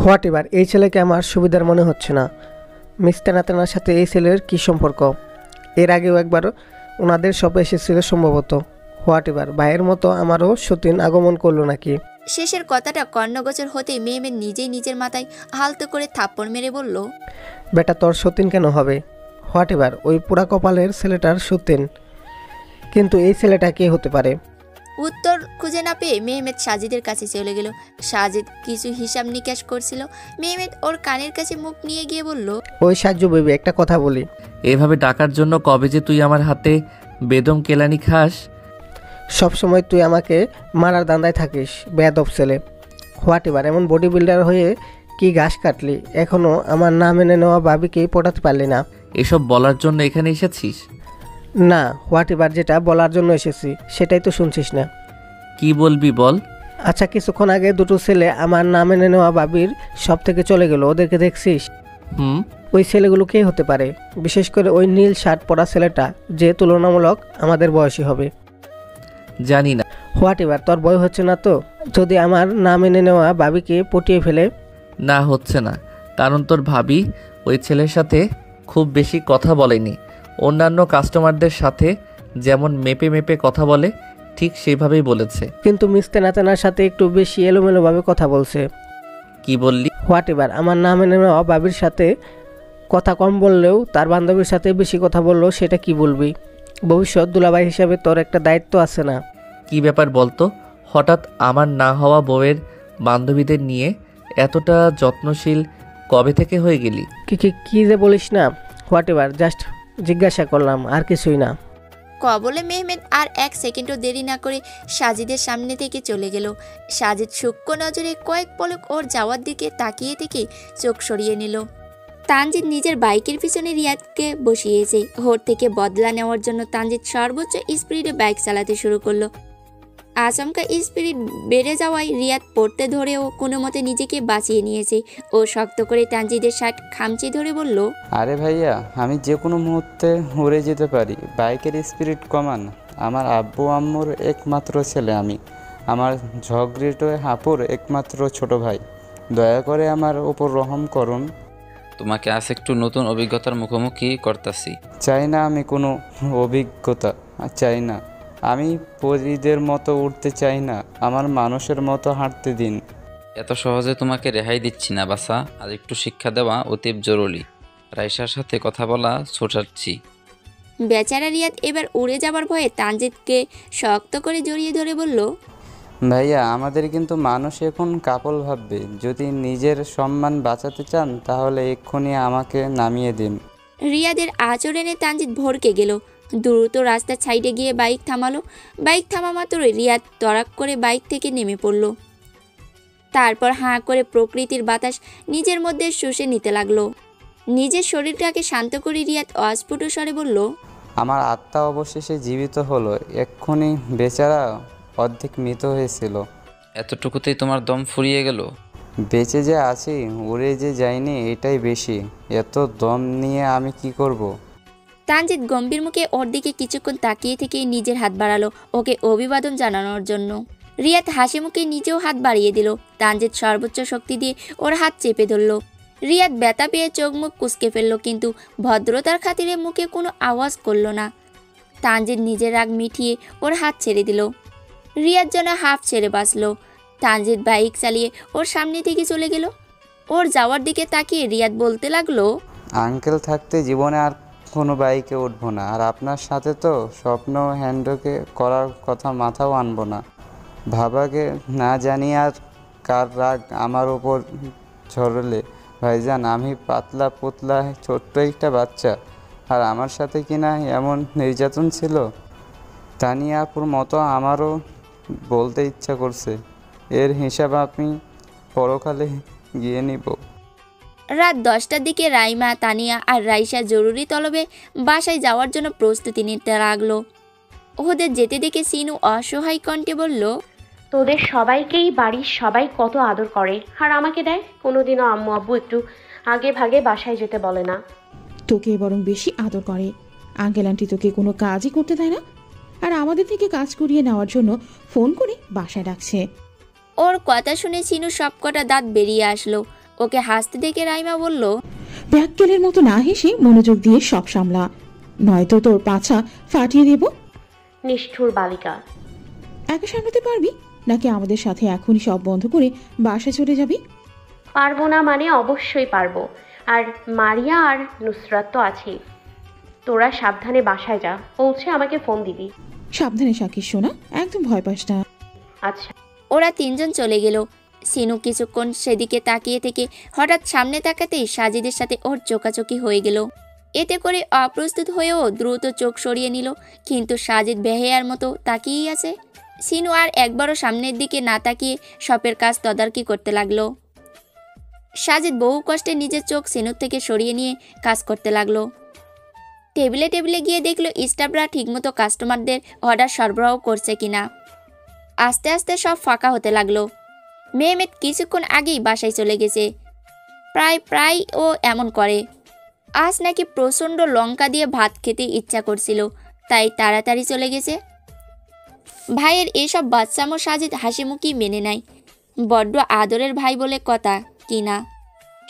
What ever, এই ছেলেকে আমার সুবিধার মনে হচ্ছে না। মিস তেনার সাথে এই ছেলের কী সম্পর্ক? এর আগেও একবার ওনাদের শপে এসেছিল সম্ভবত। হোয়াট এভার, ভাইয়ের মতো আমারও সতীন আগমন করলো নাকি? শেষের কথাটা কর্ণগোচর হতেই মেহমেদ নিজেই নিজের মাথায় আলতো করে থাপ্পড় মেরে বলল, বেটা তোর সতীন কেন হবে? হোয়াট এভার, ওই পোড়া কপালের ছেলেটার সতীন। কিন্তু এই ছেলেটা কে হতে পারে? উত্তর খুঁজে না পেয়ে মেহমেদ সাজিদের কাছে চলে গেল। সাজিদ কিছু হিসাব নিকাশ করছিল। মেহমেদ ওর কানের কাছে মুখ নিয়ে গিয়ে বলল, ওই সাহায্য বেবি, একটা কথা বলি। এভাবে ডাকার জন্য কবে যে তুই আমার হাতে বেদম কেলানি খাস? সব সময় তুই আমাকে মারার দান্দায় থাকিস, বেয়াদব ছেলে। হোয়াট এভার, এমন বডি বিল্ডার হয়ে কি ঘাস কাটলি? এখনও আমার না মেনে নেওয়া ভাবিকে পটাতে পারলি না। এসব বলার জন্য এখানে এসেছিস? না, হোয়াট এভার, যেটা বলার জন্য এসেছি সেটাই তো শুনছিস না। কি বলবি বল। আচ্ছা, কিছুক্ষণ আগে দুটো ছেলে আমার না মেনে নেওয়া ভাবির সব থেকে চলে গেল, ওদেরকে দেখছিস? ওই ছেলেগুলো কে হতে পারে? বিশেষ করে ওই নীল শার্ট পরা ছেলেটা, যে তুলনামূলক আমাদের বয়সী হবে। জানি না। হোয়াট এভার, তোর ভয় হচ্ছে না তো? যদি আমার না মেনে নেওয়া ভাবিকে পটিয়ে ফেলে? না, হচ্ছে না, কারণ তোর ভাবি ওই ছেলের সাথে খুব বেশি কথা বলেনি। অন্যান্য কাস্টমারদের সাথে যেমন মেপে মেপে কথা বলে ঠিক সেইভাবেই বলেছে। কিন্তু মিস তেনার সাথে একটু বেশি এলোমেলোভাবে কথা বলছে। কি বললি? হোয়াট এভার, আমার না মেনে নেওয়া ভাবির সাথে কথা কম বললেও তার বান্ধবীর সাথে বেশি কথা বললেও সেটা কি বলবি? ভবিষ্যৎ দুলাভাই হিসাবে তোর একটা দায়িত্ব আছে না? কি ব্যাপার বলতো? হঠাৎ আমার না হওয়া বউয়ের বান্ধবীদের নিয়ে এতটা যত্নশীল কবে থেকে হয়ে গেলি? কি যে বলিস না। হোয়াট এভার, জাস্ট জিজ্ঞাসা করলাম, আর কিছুই না। বলে মেহমেদ আর এক সেকেন্ডও দেরি না করে সাজিদের সামনে থেকে চলে গেল। সাজিদ সূক্ষ্ম নজরে কয়েক পলক ওর যাওয়ার দিকে তাকিয়ে থেকে চোখ সরিয়ে নিল। তানজিদ নিজের বাইকের পিছনে রিয়াদকে বসিয়েছে। হোর থেকে বদলা নেওয়ার জন্য তানজিদ সর্বোচ্চ স্পিডে বাইক চালাতে শুরু করলো। আচমকা স্পিড বেড়ে যাওয়ায় রিয়াদ পড়তে ধরেও কোনো মতে নিজেকে বাঁচিয়ে নিয়েছে। ও শক্ত করে তানজিদের শার্ট খামচে ধরে বলল, আরে ভাইয়া, আমি যে কোনো মুহূর্তে উড়ে যেতে পারি, বাইকের স্পিড কমান। আমার আব্বু আম্মুর একমাত্র ছেলে আমি, আমার ঝগড়িটো হাপুর একমাত্র ছোট ভাই। দয়া করে আমার ওপর রহম করুন। তোমাকে আজ একটু নতুন অভিজ্ঞতার মুখোমুখি করতেছি। চাই না আমি কোনো অভিজ্ঞতা, চাই না। আমি পরীদের মতো উঠতে চাই না, আমার মানুষের মতো হাঁটতে দিন। এত সহজে তোমাকে রেহাই দিচ্ছি না বাসা, আর একটু শিক্ষা দেওয়া অতীব জরুরি। রাইসার সাথে কথা বলা ছোটাচ্ছি। বেচারা রিয়াদ এবার উড়ে যাবার ভয়ে তানজিদকে শক্ত করে জড়িয়ে ধরে বলল, ভাইয়া, আমাদের কিন্তু মানুষ এখন কাপল ভাববে। যদি নিজের সম্মান বাঁচাতে চান তাহলে এক্ষুনি আমাকে নামিয়ে দিন। রিয়াদের আচরণে তানজিদ ভরকে গেল। দ্রুত রাস্তার সাইডে গিয়ে বাইক থামালো। বাইক থামা মাত্রই রিয়াদ তড়াক করে বাইক থেকে নেমে পড়ল। তারপর হাঁ করে প্রকৃতির বাতাস নিজের মধ্যে শুষে নিতে লাগলো। নিজের শরীরটাকে শান্ত করে রিয়াদ অস্ফুট স্বরে বলল, আমার আত্মা অবশেষে জীবিত হলো। এক্ষুনি বেচারা অর্ধেক মৃত হয়েছিল। এতটুকুতেই তোমার দম ফুরিয়ে গেল? বেঁচে যে আছি, উড়ে যে যাইনি, এটাই বেশি। এত দম নিয়ে আমি কি করব? তানজিদ গম্ভীর মুখে ওর দিকে কিছুক্ষণ তাকিয়ে থেকেই নিজের হাত বাড়ালো ওকে অভিবাদন জানানোর জন্য। রিয়াদ হাসি মুখে নিজেও হাত বাড়িয়ে দিল। তানজিদ সর্বোচ্চ শক্তি দিয়ে ওর হাত চেপে ধরল। রিয়াদ ব্যথা পেয়ে চোখ মুখ কুঁচকে ফেলল, কিন্তু ভদ্রতার খাতিরে মুখে কোনো আওয়াজ করল না। তানজিদ নিজের রাগ মিটিয়ে ওর হাত ছেড়ে দিল। রিয়াদ যেন হাফ ছেড়ে বাঁচল। তানজিদ বাইক চালিয়ে ওর সামনে থেকে চলে গেল। ওর যাওয়ার দিকে তাকিয়ে রিয়াদ বলতে লাগলো, আঙ্কেল থাকতে জীবনে আর কোনো বাইকে উঠবো না, আর আপনার সাথে তো স্বপ্ন হ্যান্ডকে করার কথা মাথাও আনবো না। ভাবাকে না জানি আর কার রাগ আমার ওপর ঝরলে। ভাইজান, আমি পাতলা পুতলা ছোট্ট একটা বাচ্চা, আর আমার সাথে কিনা এমন নির্যাতন ছিল। তানিয়া আপুর মতো আমারও বলতে ইচ্ছা করছে, এর হিসাব আমি পরকালে গিয়ে নিব। রাত 10টার দিকে রাইমা, তানিয়া আর রাইসা জরুরি তলবে বাসায় যাওয়ার জন্য প্রস্তুতি নিতে লাগলো। ওদের যেতে দেখে সিনু অসহায় কণ্ঠে বলল, তোদের সবাইকেই বাড়ির সবাই কত আদর করে, আর আমাকে দেয় কোনোদিনও আম্মু আব্বু একটু আগে ভাগে বাসায় যেতে বলে না। তোকে বরং বেশি আদর করে। আঙ্কেল আন্টি তোকে কোনো কাজই করতে দেয় না, আর আমাদের থেকে কাজ করিয়ে নেওয়ার জন্য ফোন করে বাসায় ডাকছে। ওর কথা শুনে সিনু সবকটা দাঁত বেরিয়ে আসলো। ওকে হাসতে দেখে রাইমা বলল, ব্যাককেলের মতো না হেসে মনোযোগ দিয়ে সব সামলা, নয়তো তোর পাছা ফাটিয়ে দেব। নিষ্ঠুর বালিকা। একা সামলাতে পারবি নাকি আমাদের সাথে এখনই সব বন্ধ করে বাসায় চলে যাবি? পারবো না মানে অবশ্যই পারবো। আর মারিয়া আর নুসরাত তো আছেই। তোরা সাবধানে বাসায় যা, পৌঁছে আমাকে ফোন দিবি। সাবধানে সাকিস শোনা, একদম ভয় পাস না। আচ্ছা। ওরা তিনজন চলে গেল। সিনু কিছুক্ষণ সেদিকে তাকিয়ে থেকে হঠাৎ সামনে তাকাতেই সাজিদের সাথে ওর চোকাচোকি হয়ে গেল। এতে করে অপ্রস্তুত হয়েও দ্রুত চোখ সরিয়ে নিল, কিন্তু সাজিদ বেহেয়ার মতো তাকিয়েই আছে। সিনু আর একবারও সামনের দিকে না তাকিয়ে শপের কাজ তদারকি করতে লাগলো। সাজিদ বহু কষ্টে নিজের চোখ সিনুর থেকে সরিয়ে নিয়ে কাজ করতে লাগলো। টেবিলে টেবিলে গিয়ে দেখলো স্টাফরা ঠিকমতো কাস্টমারদের অর্ডার সরবরাহ করছে কিনা। আস্তে আস্তে সব ফাঁকা হতে লাগলো। মেহমেদ কিছুক্ষণ আগেই বাসায় চলে গেছে। প্রায় ও এমন করে। আজ নাকি প্রচণ্ড লঙ্কা দিয়ে ভাত খেতে ইচ্ছা করছিল, তাই তাড়াতাড়ি চলে গেছে। ভাইয়ের এসব বাচ্চামো সাজিদ হাসিমুখী মেনে নেয়। বড্ড আদরের ভাই বলে কথা কি না।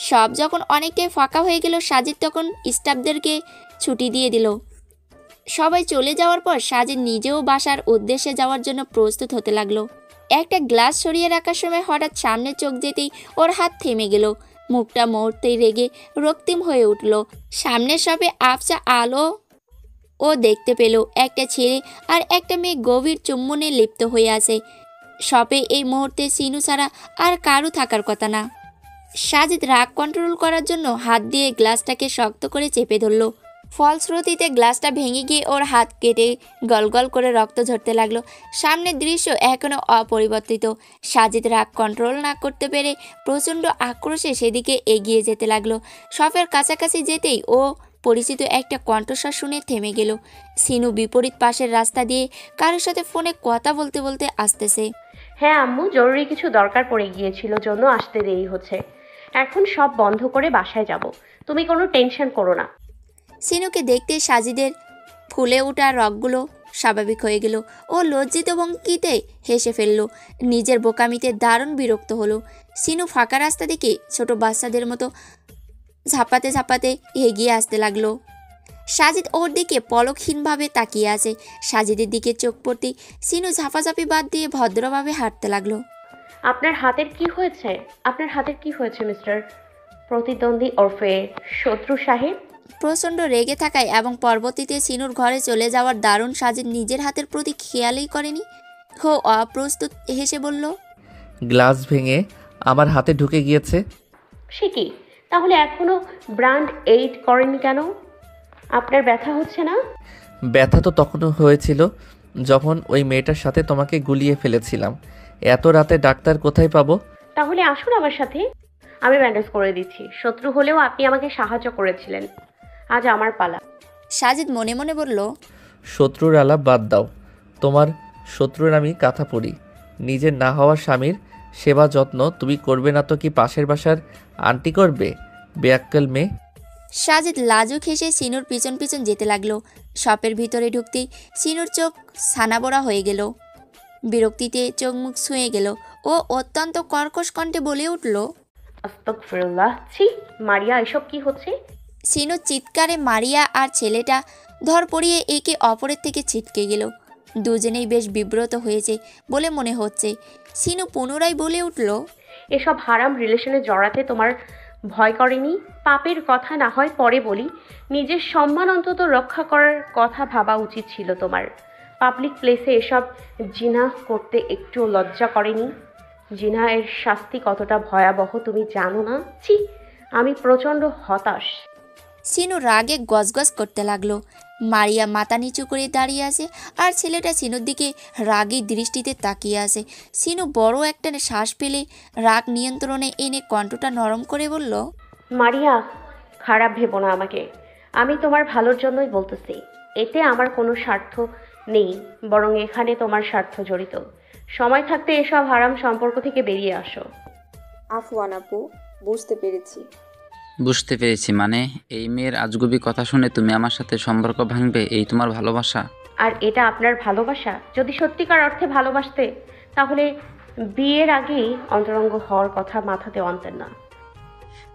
সব যখন অনেকটাই ফাঁকা হয়ে গেল, সাজিদ তখন স্টাফদেরকে ছুটি দিয়ে দিল। সবাই চলে যাওয়ার পর সাজিদ নিজেও বাসার উদ্দেশ্যে যাওয়ার জন্য প্রস্তুত হতে লাগলো। একটা গ্লাস সরিয়ে রাখার সময় হঠাৎ সামনে চোখ যেতেই ওর হাত থেমে গেল। মুখটা মুহূর্তেই রেগে রক্তিম হয়ে উঠল। সামনের শপে আবছা আলো ও দেখতে পেল একটা ছেলে আর একটা মেয়ে গভীর চুম্বনে লিপ্ত হয়ে আছে। শপে এই মুহূর্তে সিনু ছাড়া আর কারু থাকার কথা না। সাজিদ রাগ কন্ট্রোল করার জন্য হাত দিয়ে গ্লাসটাকে শক্ত করে চেপে ধরল। ফলশ্রুতিতে গ্লাসটা ভেঙে গিয়ে ওর হাত কেটে গলগল করে রক্ত ঝরতে লাগলো। সামনের দৃশ্য এখনও অপরিবর্তিত। সাজিদ রাগ কন্ট্রোল না করতে পেরে প্রচণ্ড আক্রোশে সেদিকে এগিয়ে যেতে লাগলো। শপের কাছাকাছি যেতেই ও পরিচিত একটা কণ্ঠস্বর শুনে থেমে গেল। সিনু বিপরীত পাশের রাস্তা দিয়ে কারোর সাথে ফোনে কথা বলতে বলতে আসতেছে। হ্যাঁ আম্মু, জরুরি কিছু দরকার পড়ে গিয়েছিল, জন্য আসতে দেরি হচ্ছে। এখন সব বন্ধ করে বাসায় যাব, তুমি কোনো টেনশন করো না। সিনুকে দেখতে সাজিদের ফুলে ওঠা রগগুলো স্বাভাবিক হয়ে গেল। ও লজ্জিত ভঙ্গিতে হেসে ফেলল। নিজের বোকামিতে দারুণ বিরক্ত হলো। সিনু ফাঁকা রাস্তা দেখে ছোট বাচ্চাদের মতো ঝাঁপাতে ঝাঁপাতে এগিয়ে আসতে লাগলো। সাজিদ ওর দিকে পলকহীনভাবে তাকিয়ে আছে। সাজিদের দিকে চোখ পড়তেই সিনু ঝাঁপাঝাঁপি বাদ দিয়ে ভদ্রভাবে হাঁটতে লাগলো। আপনার হাতের কি হয়েছে? আপনার হাতের কি হয়েছে মিস্টার প্রতিদ্বন্দ্বী ওরফে শত্রু সাহেব? প্রচণ্ড রেগে থাকায় এবং পরবর্তীতে সিনুর ঘরে চলে যাওয়ার দারুণ সাজিদ নিজের হাতের প্রতি খেয়ালই করেনি। হো অপ্রস্তুত হেসে বলল, গ্লাস ভেঙে আমার হাতে ঢুকে গিয়েছে। সে কি? তাহলে এখনো ব্র্যান্ড এইড করেনি কেন? আপনার ব্যথা হচ্ছে না? ব্যথা তো তখনও হয়েছিল যখন ওই মেয়েটার সাথে তোমাকে গুলিয়ে ফেলেছিলাম। এত রাতে ডাক্তার কোথায় পাবো? তাহলে আসুন আমার সাথে, আমি ব্যান্ডেজ করে দিচ্ছি। শত্রু হলেও আপনি আমাকে সাহায্য করেছিলেন, আজ আমার পালা। সাজিদ মনে মনে বলল, শত্রুর আলাপ বাদ দাও। তোমার শত্রুর আমি কাঁথা পড়ি। নিজের না হওয়া স্বামীর সেবা যত্ন তুমি করবে না তো কি পাশের বাসার আন্টি করবে? বেয়াক্কেল মেয়ে। সাজিদ লাজুক হেসে সিনুর পিছন পিছন যেতে লাগলো। শপের ভিতরে ঢুকতেই সিনুর চোখ ছানাবড়া হয়ে গেল। বিরক্তিতে চোখ মুখ ছুঁয়ে গেল। ও অত্যন্ত কর্কশ কণ্ঠে বলে উঠল, আস্তাগফিরুল্লাহ, ছি মারিয়া, এসব কি হচ্ছে? সিনু চিৎকারে মারিয়া আর ছেলেটা ধর পড়িয়ে একে অপরের থেকে ছিটকে গেল। দুজনেই বেশ বিব্রত হয়েছে বলে মনে হচ্ছে। সিনু পুনরায় বলে উঠল, এসব হারাম রিলেশনে জড়াতে তোমার ভয় করেনি? পাপের কথা না হয় পরে বলি, নিজের সম্মান অন্তত রক্ষা করার কথা ভাবা উচিত ছিল তোমার। পাবলিক প্লেসে এসব জিনা করতে একটু লজ্জা করেনি? জিনা এর শাস্তি কতটা ভয়াবহ তুমি জানো না? ছি, আমি প্রচণ্ড হতাশ। সিনু রাগে গজগজ করতে লাগলো। মারিয়া মাথা নিচু করে দাঁড়িয়ে আছে আর ছেলেটা সিনুর দিকে রাগী দৃষ্টিতে তাকিয়ে আছে। সিনু বড় একটা শ্বাস ফেলে রাগ নিয়ন্ত্রণে এনে কণ্ঠটা নরম করে বলল, মারিয়া, খারাপ ভেবো না আমাকে, আমি তোমার ভালোর জন্যই বলতেছি। এতে আমার কোনো স্বার্থ নেই, বরং এখানে তোমার স্বার্থ জড়িত। সময় থাকতে এসব হারাম সম্পর্ক থেকে বেরিয়ে আসো। আফওয়ান আপু, বুঝতে পেরেছি। বুঝতে পেরেছি মানে? এই মেয়ের আজগুবি কথা শুনে তুমি আমার সাথে সম্পর্ক ভাঙবে, এই তোমার ভালোবাসা? আর এটা আপনার ভালোবাসা? যদি সত্যিকার অর্থে ভালোবাসতে তাহলে বিয়ের আগেই অন্তরঙ্গ হওয়ার কথা মাথাতে আনতেন না।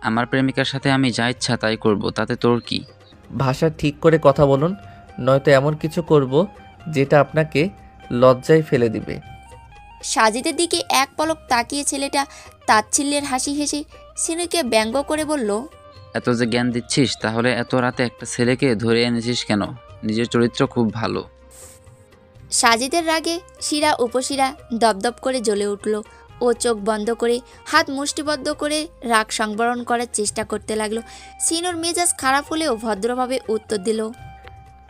আমার প্রেমিকার সাথে আমি যা ইচ্ছা তাই করব, তাতে তোর কি? ভাষা ঠিক করে কথা বলুন, নয়তো এমন কিছু করব যেটা আপনাকে লজ্জায় ফেলে দিবে। সাজিদের দিকে এক পলক তাকিয়ে ছেলেটা তাচ্ছিল্যের হাসি হেসে সিনুকে ব্যঙ্গ করে বলল, এত যে জ্ঞান দিচ্ছিস, তাহলে এত রাতে একটা ছেলেকে ধরে এনেছিস কেন? নিজের চরিত্র খুব ভালো। সাজিদের রাগে শিরা উপশিরা দপদপ করে জ্বলে উঠল। ও চোখ বন্ধ করে হাত মুষ্টিবদ্ধ করে রাগ সংবরণ করার চেষ্টা করতে লাগলো। সিনুর মেজাজ খারাপ হলেও ভদ্রভাবে উত্তর দিল,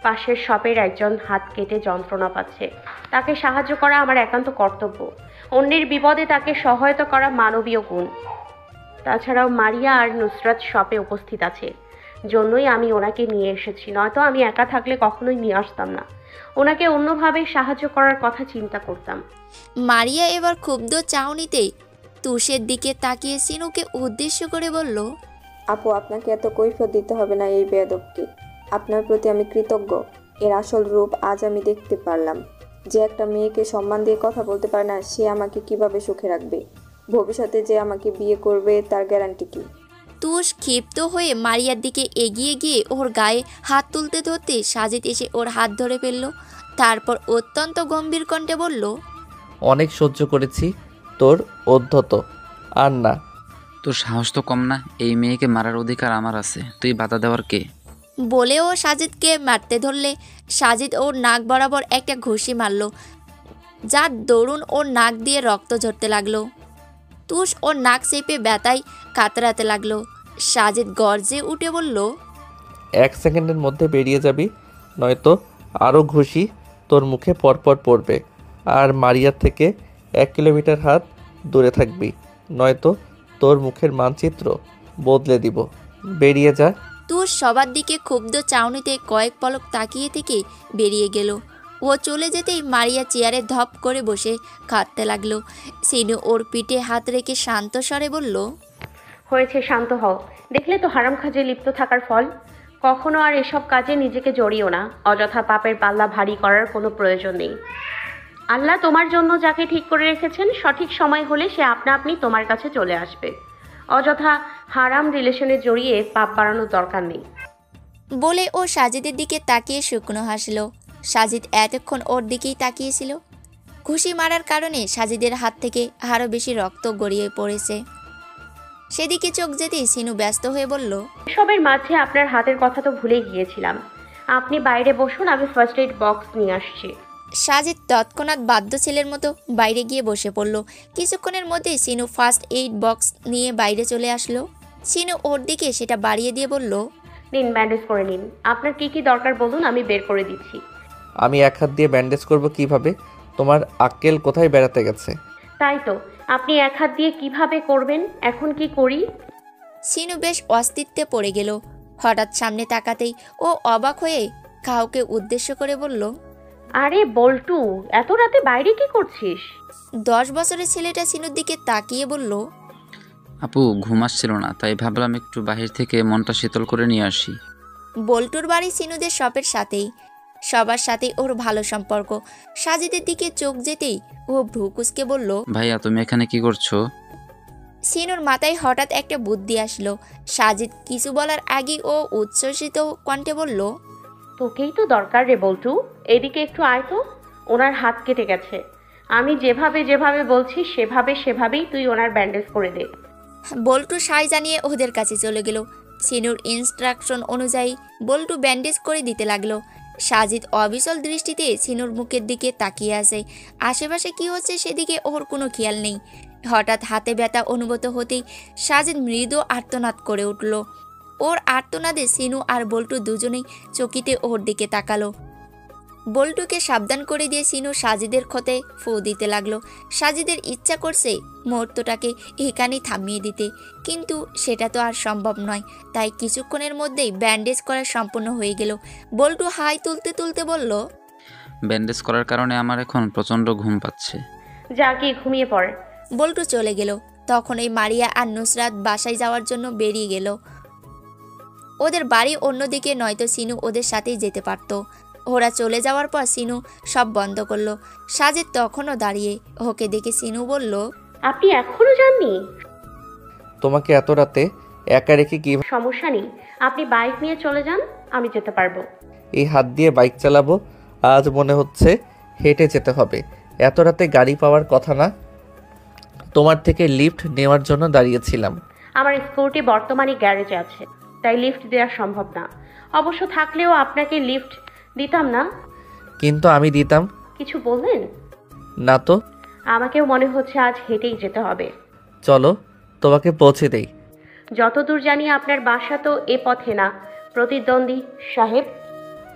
পাশের শপের একজন হাত কেটে যন্ত্রণা পাচ্ছে, তাকে সাহায্য করা আমার একান্ত কর্তব্য। অন্যের বিপদে তাকে সহায়তা করা মানবীয় গুণ। তাছাড়াও মারিয়া আর নুসরাত শপে উপস্থিত আছে, জন্যই আমি ওনাকে নিয়ে এসেছি, নয়তো আমি একা থাকলে কখনোই নিয়ে আসতাম না। ওনাকে অন্যভাবে সাহায্য করার কথা চিন্তা করতাম। মারিয়া এবার ক্ষুব্ধ চাউনিতে তুষের দিকে তাকিয়ে সিনুকে উদ্দেশ্য করে বলল, আপু, আপনাকে এত কৈফিয়ত দিতে হবে না এই বেয়াদবকে। আপনার প্রতি আমি কৃতজ্ঞ। এর আসল রূপ আজ আমি দেখতে পারলাম। যে একটা মেয়েকে সম্মান দিয়ে কথা বলতে পারে না, সে আমাকে কিভাবে সুখে রাখবে? ভবিষ্যতে যে আমাকে বিয়ে করবে তার গ্যারান্টি কি? তুষ ক্ষিপ্ত হয়ে মারিয়ার দিকে এগিয়ে গিয়ে ওর গায়ে হাত তুলতে ধরতে সাজিদ এসে ওর হাত ধরে ফেলল। তারপর অত্যন্ত গম্ভীর কণ্ঠে বলল, অনেক সহ্য করেছি তোর অধ্যত, আর না। তোর সাহস তো কম না? এই মেয়েকে মারার অধিকার আমার আছে, তুই বাধা দেওয়ার কে? বলে ও সাজিদকে মারতে ধরলে সাজিদ ওর নাক বরাবর একটা ঘুষি মারল, যার দরুন ওর নাক দিয়ে রক্ত ঝরতে লাগলো। তুষ ওর নাক চেপে ব্যথায় কাতরাতে লাগলো। সাজিদ গর্জে উঠে বলল, 1 সেকেন্ডের মধ্যে বেরিয়ে যাবি, নয়তো আরও ঘুষি তোর মুখে পরপর পড়বে। আর মারিয়ার থেকে 1 কিলোমিটার হাত দূরে থাকবি, নয়তো তোর মুখের মানচিত্র বদলে দিব। বেরিয়ে যা। তুষ সবার দিকে ক্ষুব্ধ চাউনিতে কয়েক পলক তাকিয়ে থেকে বেরিয়ে গেল। ও চলে যেতেই মারিয়া চেয়ারে ধপ করে বসে কাঁদতে লাগলো। সিনু ওর পিঠে হাত রেখে শান্ত স্বরে বলল, হয়েছে, শান্ত হও। দেখলে তো হারাম কাজে লিপ্ত থাকার ফল। কখনো আর এসব কাজে নিজেকে জড়িও না। অযথা পাপের পাল্লা ভারী করার কোনো প্রয়োজন নেই। আল্লাহ তোমার জন্য যাকে ঠিক করে রেখেছেন, সঠিক সময় হলে সে আপনা আপনি তোমার কাছে চলে আসবে। অযথা হারাম রিলেশনে জড়িয়ে পাপ বাড়ানোর দরকার নেই। বলে ও সাজিদের দিকে তাকিয়ে শুকনো হাসল। সাজিদ এতক্ষণ ওর দিকেই তাকিয়েছিল। ঘুষি মারার কারণে সাজিদের হাত থেকে আরও বেশি রক্ত গড়িয়ে পড়েছে। সেদিকে চোখ যেতেই সিনু ব্যস্ত হয়ে বলল, এসবের মাঝে আপনার হাতের কথা তো ভুলেই গিয়েছিলাম। আপনি বাইরে বসুন, আমি ফার্স্ট এইড বক্স নিয়ে আসছি। সাজিদ তৎক্ষণাৎ বাধ্য ছেলের মতো বাইরে গিয়ে বসে পড়ল। কিছুক্ষণের মধ্যে সিনু ফার্স্ট এইড বক্স নিয়ে বাইরে চলে আসলো। সিনু ওর দিকে সেটা বাড়িয়ে দিয়ে বলল, নিন, ব্যান্ডেজ করে নিন। আপনার কি কি দরকার বলুন, আমি বের করে দিচ্ছি। আমি 1 হাত দিয়ে ব্যান্ডেজ করব কিভাবে? তোমার আক্কেল কোথায় বেড়াতে গেছে? তাই তো, আপনি 1 হাত দিয়ে কিভাবে করবেন? এখন কি করি? সিনু বেশ অস্তিত্বে পড়ে গেল। হঠাৎ সামনে তাকাতেই ও অবাক হয়ে কাউকে উদ্দেশ্য করে বলল, আরে বল্টু, এত রাতে বাইরে কি করছিস? 10 বছরের ছেলেটা সিনুর দিকে তাকিয়ে বলল, আপু, ঘুম আসছিল না, তাই ভাবলাম একটু বাহির থেকে মনটা শীতল করে নিয়ে আসি। বল্টুর বাড়ি সিনুদের শপের সাথেই। সবার সাথেই ওর ভালো সম্পর্ক। সাজিদের দিকে চোখ যেতেই ও ভ্রু কুঁচকে বলল, ভাইয়া, তুমি এখানে কি করছো? সিনুর মাথায় হঠাৎ একটা বুদ্ধি আসলো। সাজিদ কিছু বলার আগেই ও উচ্ছ্বসিত কণ্ঠে বলল, তোকেই তো দরকার রে বল্টু, এদিকে একটু আয় তো। ওনার হাত কেটে গেছে। আমি যেভাবে যেভাবে বলছি সেভাবেই তুই ওনার ব্যান্ডেজ করে দে। বল্টু সাই জানিয়ে ওদের কাছে চলে গেল। সিনুর ইনস্ট্রাকশন অনুযায়ী বল্টু ব্যান্ডেজ করে দিতে লাগলো। সাজিদ অবিচল দৃষ্টিতে সিনুর মুখের দিকে তাকিয়ে আছে। আশেপাশে কি হচ্ছে সেদিকে ওর কোনো খেয়াল নেই। হঠাৎ হাতে ব্যথা অনুভূত হতেই সাজিদ মৃদু আর্তনাদ করে উঠল। ওর আর্তনাদে সিনু আর বল্টু দুজনেই চকিতে ওর দিকে তাকালো। বল্টুকে সাবধান করে দিয়ে সিনু সাজিদের ক্ষতে ফু দিতে লাগলো। সাজিদের ইচ্ছা করছে মুহূর্তটাকে এখানেই থামিয়ে দিতে, কিন্তু সেটা তো আর সম্ভব নয়। তাই কিছুক্ষণের মধ্যেই ব্যান্ডেজ করা সম্পূর্ণ হয়ে গেল। বল্টু হাই তুলতে তুলতে বলল, ব্যান্ডেজ করার কারণে আমার এখন প্রচণ্ড ঘুম পাচ্ছে। যা গিয়ে ঘুমিয়ে পড়ে। বল্টু চলে গেল। তখন এই মারিয়া আর নুসরাত বাসায় যাওয়ার জন্য বেরিয়ে গেল। ওদের বাড়ি অন্যদিকে, নয়তো সিনু ওদের সাথেই যেতে পারত। ওরা চলে যাওয়ার পর সিনু সব বন্ধ করলো। সাজিদ তখনও দাঁড়িয়ে। ওকে দেখে সিনু বলল, আপনি এখনো যাননি? তোমাকে এত রাতে একা রেখে কি? সমস্যা নেই, আপনি বাইক নিয়ে চলে যান, আমি যেতে পারবো। এই হাত দিয়ে বাইক চালাবো? আজ মনে হচ্ছে হেঁটে যেতে হবে। এত রাতে গাড়ি পাওয়ার কথা না। তোমার থেকে লিফট নেওয়ার জন্য দাঁড়িয়েছিলাম। আমার স্কুটি বর্তমানে গ্যারেজে আছে, তাই লিফট দেওয়া সম্ভব না। অবশ্য থাকলেও আপনাকে লিফট দিতাম না। কিন্তু আমি দিতাম। কিছু বললেন? না তো। আমাকেও মনে হচ্ছে আজ হেঁটেই যেতে হবে। চলো তোমাকে পৌঁছে দেই। যতদূর জানি আপনার বাসা তো এ পথে না, প্রতিদ্বন্দ্বী সাহেব।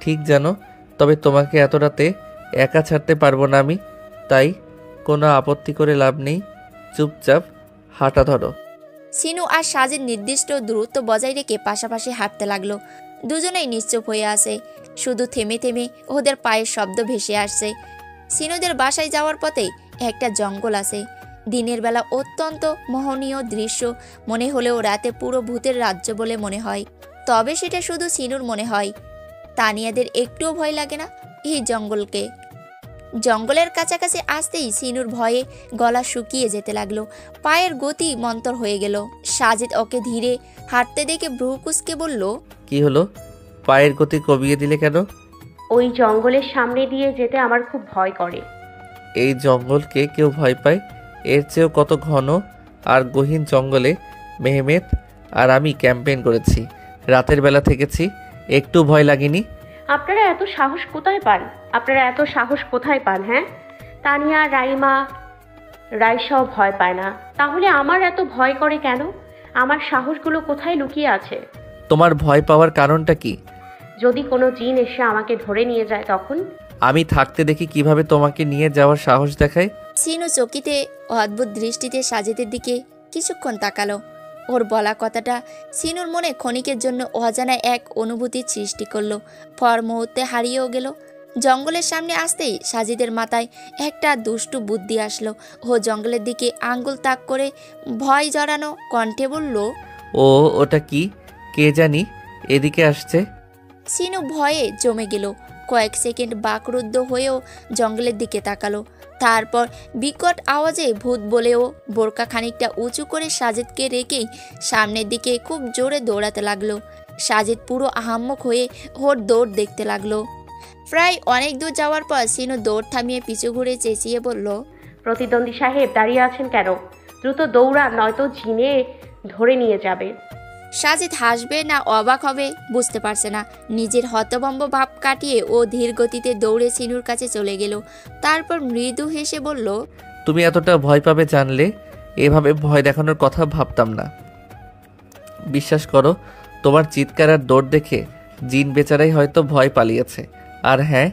ঠিক জানো, তবে তোমাকে এত রাতে একা ছাড়তে পারবো না আমি। তাই কোনো আপত্তি করে লাভ নেই, চুপচাপ হাঁটা ধরো। সিনু আর সাজিদ নির্দিষ্ট দূরত্ব বজায় রেখে পাশাপাশি হাঁটতে লাগলো। দুজনেই নিশ্চুপ হয়ে আসে, শুধু থেমে থেমে ওদের পায়ের শব্দ ভেসে আসছে। সিনুদের বাসায় যাওয়ার পথেই একটা জঙ্গল আছে। দিনের বেলা অত্যন্ত মোহনীয় দৃশ্য মনে হলেও রাতে পুরো ভূতের রাজ্য বলে মনে হয়। তবে সেটা শুধু সিনুর মনে হয়, তানিয়াদের একটুও ভয় লাগে না এই জঙ্গলকে। জঙ্গলের কাছাকাছি আসতেই সিনুর ভয়ে গলা শুকিয়ে যেতে লাগলো, পায়ের গতি মন্তর হয়ে গেল। সাজিদ ওকে ধীরে হাঁটতে দেখে ভ্রু কুঁচকে বলল, কি হলো? পায়ের গতি কমিয়ে দিলে কেন? ওই জঙ্গলের সামনে দিয়ে যেতে আমার খুব ভয় করে। এই জঙ্গলকে কেউ ভয় পায়? এর চেয়েও কত ঘন আর গহীন জঙ্গলে মেহমেদ আর আমি ক্যাম্পেইন করেছি, রাতের বেলা থেকেছি, একটু ভয় লাগেনি। আপনারা এত সাহস কোথায় পান? আপনারা এত সাহস কোথায় পান? হ্যাঁ, তানিয়া, রাইমা, রাইসাও ভয় পায় না, তাহলে আমার এত ভয় করে কেন? আমার সাহসগুলো কোথায় লুকিয়ে আছে? তোমার ভয় পাওয়ার কারণটা কি? যদি কোনো জিন এসে আমাকে ধরে নিয়ে যায় তখন? আমি থাকতে দেখি কিভাবে তোমাকে নিয়ে যাওয়ার সাহস দেখায়। সিনু চকিতে অদ্ভুত দৃষ্টিতে সাজিদের দিকে কিছুক্ষণ তাকালো। ওর বলা কথাটা সিনুর মনে ক্ষণিকের জন্য অজানা এক অনুভূতির সৃষ্টি করলো, পর মুহূর্তে হারিয়েও গেল। জঙ্গলের সামনে আসতেই সাজিদের মাথায় একটা দুষ্টু বুদ্ধি আসলো। ও জঙ্গলের দিকে আঙ্গুল তাক করে ভয় জড়ানো কণ্ঠে বলল, ও ওটা কি? কে জানি এদিকে আসছে। সিনু ভয়ে জমে গেল। কয়েক সেকেন্ড বাকরুদ্ধ হয়েও জঙ্গলের দিকে তাকালো। তারপর বিকট আওয়াজে ভূত বলেও বোরকা খানিকটা উঁচু করে সাজিদকে রেখেই সামনের দিকে খুব জোরে দৌড়াতে লাগলো। সাজিদ পুরো আহাম্মক হয়ে ওর দৌড় দেখতে লাগলো। প্রায় অনেক দূর যাওয়ার পর সিনু দৌড় থামিয়ে পিছু ঘুরে চেঁচিয়ে বলল, প্রতিদ্বন্দ্বী সাহেব, দাঁড়িয়ে আছেন কেন? দ্রুত দৌড়ান, নয়তো জিনে ধরে নিয়ে যাবে। সাজিদ হাসবে না অবাক হবে বুঝতে পারছে না। নিজের হতভম্ব ভাব কাটিয়ে ও ধীর গতিতে দৌড়ে সিনুর কাছে চলে গেল। তারপর মৃদু হেসে বলল, তুমি এতটা ভয় পাবে জানলে এভাবে ভয় দেখানোর কথা ভাবতাম না। বিশ্বাস করো, তোমার চিৎকার আর দৌড় দেখে জিন বেচারাই হয়তো ভয় পালিয়েছে। আর হ্যাঁ,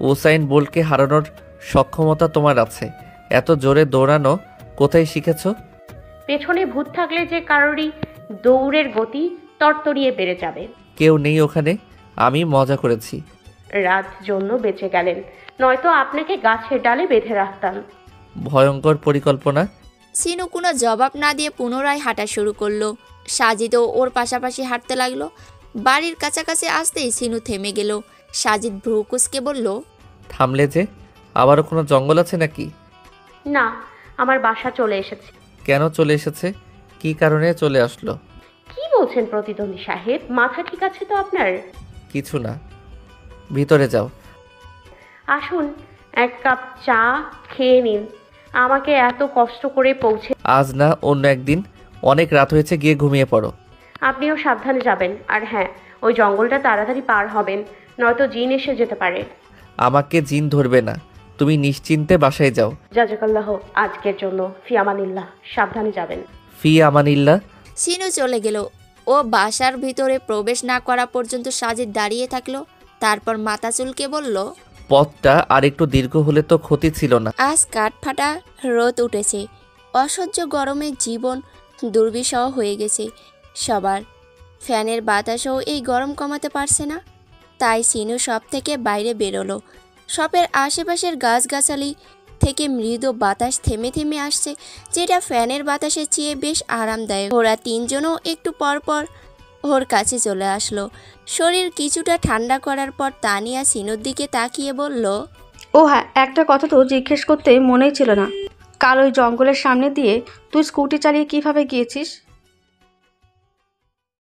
উসাইন বোল্টকে হারানোর সক্ষমতা তোমার আছে। এত জোরে দৌড়ানো কোথায় শিখেছো? পেছনে ভূত থাকলে যে কারোরই দৌড়ের গতি তরতরিয়ে বেড়ে যাবে। কেউ নেই ওখানে, আমি মজা করেছি। রাত জন্য বেঁচে গেলেন, নয়তো আপনাকে গাছের ডালে বেঁধে রাখতাম। ভয়ঙ্কর পরিকল্পনা। সিনু কোনো জবাব না দিয়ে পুনরায় হাঁটা শুরু করলো। সাজিদও ওর পাশাপাশি হাঁটতে লাগলো। বাড়ির কাছাকাছি আসতেই সিনু থেমে গেল। সাজিদ ভ্রু কুঁচকে বলল, থামলে যে? আবারও কোনো জঙ্গল আছে নাকি? না, আমার বাসা চলে এসেছে। কেন চলে এসেছে? কি কারণে চলে আসলো? কি বলছেন প্রতিদ্বন্দ্বী সাহেব? মাথা ঠিক আছে তো আপনার? কিছু না, ভিতরে যাও। আসুন, এক কাপ চা খেয়ে নিন। আমাকে এত কষ্ট করে পৌঁছে। আজ না, অন্য একদিন। অনেক রাত হয়েছে, গিয়ে ঘুমিয়ে পড়ো। আপনিও সাবধানে যাবেন, আর হ্যাঁ, ওই জঙ্গলটা তাড়াতাড়ি পার হবেন, নয়তো জিন এসে যেতে পারে। আমাকে জিন ধরবে না, তুমি নিশ্চিন্তে বাসায় যাও। জাজাকাল্লাহ আজকের জন্য, ফি আমানিল্লাহ। সাবধানে যাবেন। ফি আমানিল্লাহ। সিনু চলে গেল। ও বাসার ভিতরে প্রবেশ না করা পর্যন্ত সাজিদ দাঁড়িয়ে থাকলো। তারপর মাথা চুলকে বলল, পথটা আর একটু দীর্ঘ হলে তো ক্ষতি ছিল না। আজ কাঠফাটা রোদ উঠেছে। অসহ্য গরমে জীবন দুর্বিষহ হয়ে গেছে সবার। ফ্যানের বাতাসও এই গরম কমাতে পারছে না। তাই সিনু শপ থেকে বাইরে বেরোলো। শপের আশেপাশের গাছগাছালি থেকে মৃদু বাতাস থেমে থেমে আসছে, যেটা ফ্যানের বাতাসের চেয়ে বেশ আরামদায়ক। ওরা তিনজনও একটু পরপর ওর কাছে চলে আসলো। শরীর কিছুটা ঠান্ডা করার পর তানিয়া সিনুর দিকে তাকিয়ে বলল, ও হ্যাঁ, একটা কথা তো জিজ্ঞেস করতে মনেই ছিল না। কাল ওই জঙ্গলের সামনে দিয়ে তুই স্কুটি চালিয়ে কিভাবে গিয়েছিস?